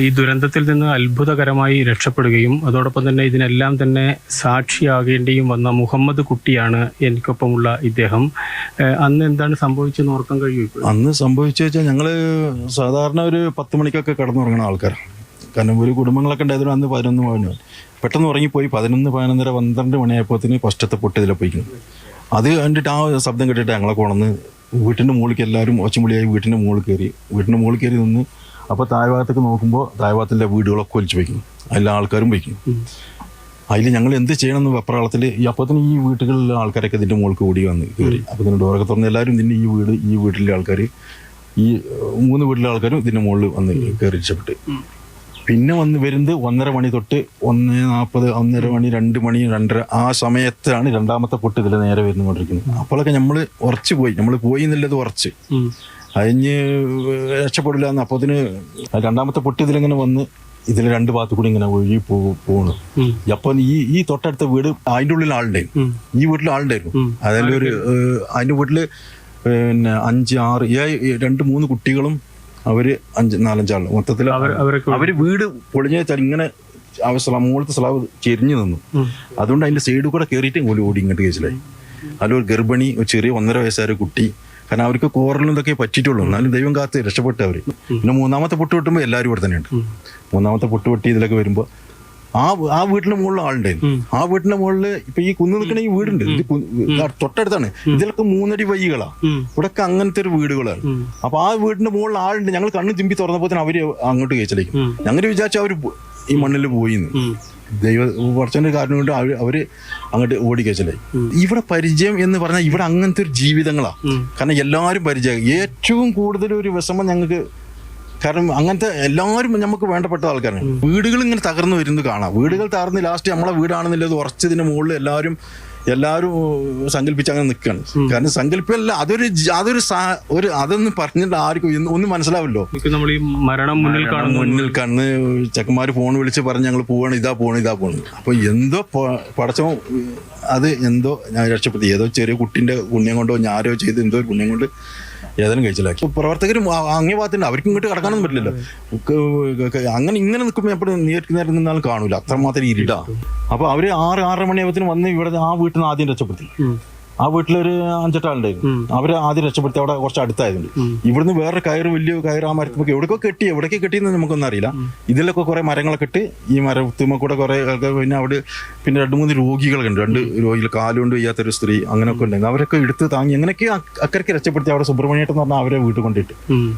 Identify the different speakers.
Speaker 1: ഈ ദുരന്തത്തിൽ നിന്ന് അത്ഭുതകരമായി രക്ഷപ്പെടുകയും അതോടൊപ്പം തന്നെ ഇതിനെല്ലാം തന്നെ സാക്ഷിയാകേണ്ടിയും വന്ന മുഹമ്മദ് കുട്ടിയാണ് എനിക്കൊപ്പമുള്ള ഇദ്ദേഹം. അന്ന് എന്താണ് സംഭവിച്ചെന്ന് ഓർക്കാൻ കഴിയും?
Speaker 2: അന്ന് സംഭവിച്ചു വെച്ചാൽ ഞങ്ങൾ സാധാരണ ഒരു 10 മണിക്കൊക്കെ കിടന്നുറങ്ങുന്ന ആൾക്കാരാണ്. കാരണം ഒരു കുടുംബങ്ങളൊക്കെ ഉണ്ടായതുകൊണ്ട് അന്ന് 11 മണി പെട്ടെന്ന് ഉറങ്ങിപ്പോയി. 11, 11:30, 12 മണിയായപ്പോഴത്തേന് ഫസ്റ്റത്തെ പൊട്ട് ഇതിലെ പോയിക്കുന്നു. അത് കണ്ടിട്ട് ആ ശബ്ദം കേട്ടിട്ട് ഞങ്ങളെ കൊണന്ന് വീട്ടിൻ്റെ മുകളിലേക്ക് എല്ലാവരും ഒച്ചമുളിയായി വീട്ടിൻ്റെ മുകളിൽ കയറി നിന്ന്. അപ്പോൾ താഴ്ഭാഗത്തേക്ക് നോക്കുമ്പോൾ താഴ്ഭാഗത്തിൻ്റെ വീടുകളൊക്കെ ഒലിച്ചു വയ്ക്കുന്നു, എല്ലാ ആൾക്കാരും വയ്ക്കുന്നു. അതിൽ ഞങ്ങൾ എന്ത് ചെയ്യണമെന്ന് വെപ്രാളത്തിൽ അപ്പോഴത്തേന് ഈ വീട്ടുകളിലെ ആൾക്കാരൊക്കെ ഇതിൻ്റെ മുകളിൽ ഓടി വന്ന് കയറി. അപ്പോൾ ഇതിന് ഡോറൊക്കെ തുറന്ന് എല്ലാവരും ഇതിൻ്റെ ഈ വീട്ടിലെ ആൾക്കാർ, ഈ 3 വീട്ടിലെ ആൾക്കാരും ഇതിൻ്റെ മുകളിൽ വന്ന് കയറി രക്ഷപ്പെട്ട്. പിന്നെ വരുന്നത് 1:30 മണി തൊട്ട് 1:40, 1:30 മണി, 2 മണി, 2:30 ആ സമയത്താണ് രണ്ടാമത്തെ പൊട്ട് ഇതിൽ നേരെ വരുന്നുകൊണ്ടിരിക്കുന്നത്. അപ്പോഴൊക്കെ നമ്മൾ ഉറച്ചു പോയി, നമ്മൾ പോയി എന്നുള്ളത് ഉറച്ച് അതിന് രക്ഷപ്പെടില്ല എന്ന്. അപ്പോൾ അതിന് രണ്ടാമത്തെ പൊട്ട് ഇതിലിങ്ങനെ വന്ന് ഇതിൽ 2 ഭാഗത്തു കൂടി ഇങ്ങനെ ഒഴുകി പോകണം. അപ്പോൾ ഈ തൊട്ടടുത്ത വീട് അതിൻ്റെ ഉള്ളിൽ ആളുണ്ടായിരുന്നു, ഈ വീട്ടിൽ ആളുണ്ടായിരുന്നു. അതായത് അതിൻ്റെ വീട്ടിൽ പിന്നെ 5, 6, 7, 2, 3 കുട്ടികളും അവര് 4-5 ആള് മൊത്തത്തിൽ. അവര് വീട് പൊളിഞ്ഞ വെച്ചാൽ ഇങ്ങനെ മുകളിലത്തെ സ്ലാബ് ചെരിഞ്ഞു നിന്നു. അതുകൊണ്ട് അതിന്റെ സൈഡിൽ കൂടെ കയറിയിട്ട് ഓടി ഇങ്ങോട്ട് കേസിലായി. അതിലൊരു ഗർഭിണി, ഒരു ചെറിയ 1.5 വയസ്സായ കുട്ടി. കാരണം അവർക്ക് കോറലും ഇതൊക്കെ പറ്റിയിട്ടുള്ളൂ. എന്നാലും ദൈവം കാത്ത് രക്ഷപ്പെട്ടു അവര്. പിന്നെ 3ാമത്തെ പൊട്ട് വെട്ടുമ്പോൾ എല്ലാവരും ഇവിടെ തന്നെയുണ്ട്. 3ാമത്തെ പൊട്ട് വെട്ടി ഇതിലൊക്കെ വരുമ്പോൾ ആ വീട്ടിന്റെ മുകളിൽ ആളുണ്ടായിരുന്നു. ആ വീട്ടിന്റെ മുകളിൽ ഇപ്പൊ ഈ കുന്ന് നിൽക്കുന്ന ഈ വീടുണ്ട്, ഇത് തൊട്ടടുത്താണ്. ഇതിലൊക്കെ 3 അടി വഴികളാ, ഇവിടൊക്കെ അങ്ങനത്തെ ഒരു വീടുകളാണ്. അപ്പൊ ആ വീടിന്റെ മുകളിൽ ആളുണ്ട്. ഞങ്ങൾ കണ്ണ് ചിമ്പി തുറന്നപ്പോ അവര് അങ്ങോട്ട് കഴിച്ചിലേക്ക്. ഞങ്ങൾ വിചാരിച്ച അവര് ഈ മണ്ണിൽ പോയിന്ന്. കുറച്ചതിന്റെ കാരണം കൊണ്ട് അവര് അങ്ങോട്ട് ഓടി കഴിച്ചിലായി. ഇവിടെ പരിചയം എന്ന് പറഞ്ഞാൽ ഇവിടെ അങ്ങനത്തെ ഒരു ജീവിതങ്ങളാ. കാരണം എല്ലാവരും പരിചയം. ഏറ്റവും കൂടുതൽ ഒരു വിഷമം ഞങ്ങൾക്ക്, കാരണം അങ്ങനത്തെ എല്ലാവരും നമുക്ക് വേണ്ടപ്പെട്ട ആൾക്കാരാണ്. വീടുകൾ ഇങ്ങനെ തകർന്നു വരുന്നത് കാണാം. വീടുകൾ തകർന്ന് ലാസ്റ്റ് നമ്മളെ വീടാണെന്നുള്ളത് ഉറച്ചതിന് മുകളിൽ എല്ലാവരും സങ്കല്പിച്ച് അങ്ങനെ നിൽക്കുകയാണ്. കാരണം സങ്കല്പമല്ല, അതൊന്നും പറഞ്ഞിട്ട് ആർക്കും ഒന്നും മനസ്സിലാവല്ലോ.
Speaker 1: നമ്മൾ ഈ മരണം മുന്നിൽ
Speaker 2: കാണുന്ന ചെക്കന്മാര് ഫോൺ വിളിച്ച് പറഞ്ഞ് ഞങ്ങൾ പോവാണ്, ഇതാ പോണ്. അപ്പൊ എന്തോ പടച്ചോ അത് എന്തോ ഞാൻ രക്ഷപ്പെടുത്തി. ഏതോ ചെറിയ കുട്ടിന്റെ പുണ്യം കൊണ്ടോ ഞാരോ ചെയ്ത് എന്തോ ഒരു പുണ്യം കൊണ്ട് ഏതായാലും കഴിച്ചില്ലാക്കി. പ്രവർത്തകരും അങ്ങേ ഭാഗത്തുണ്ട്, അവർക്ക് ഇങ്ങോട്ട് കടക്കാനൊന്നും പറ്റില്ലല്ലോ. അങ്ങനെ ഇങ്ങനെ നിൽക്കുമ്പോൾ എപ്പോഴും നേരം നിന്നാലും കാണൂല, അത്രമാത്രം ഇരുടാ. അപ്പൊ അവര് 6-6:30 മണിയാകുമ്പത്തിന് വന്ന് ഇവിടെ ആ വീട്ടിൽ നിന്ന് ആദ്യം രക്ഷപ്പെടുത്തി. ആ വീട്ടിലൊരു 5-8 ആളുണ്ടായിരുന്നു. അവര് ആദ്യം രക്ഷപ്പെടുത്തി, അവിടെ കുറച്ച് അടുത്തായതുകൊണ്ട്. ഇവിടുന്ന് വേറെ വലിയ കയറ് ആ മരത്തുമൊക്കെ എവിടേക്ക് കെട്ടിയെന്ന് നമുക്കൊന്നും അറിയില്ല. ഇതിലൊക്കെ കുറെ മരങ്ങളൊക്കെ ഇട്ട് ഈ മരത്തുമ്മ കൂടെ കുറെ ആൾക്കാർ. പിന്നെ അവിടെ 2-3 രോഗികളൊക്കെ ഉണ്ട്. 2 രോഗികൾ, കാലുകൊണ്ട് വയ്യാത്തൊരു സ്ത്രീ, അങ്ങനെയൊക്കെ ഉണ്ടെങ്കിൽ അവരൊക്കെ എടുത്ത് താങ്ങി അങ്ങനെയൊക്കെ അക്കരയ്ക്ക് രക്ഷപ്പെടുത്തി. അവിടെ സുബ്രഹ്മണ്യേട്ടൻ എന്ന് പറഞ്ഞാൽ അവരെ വീട്ടിൽ കൊണ്ടിട്ട്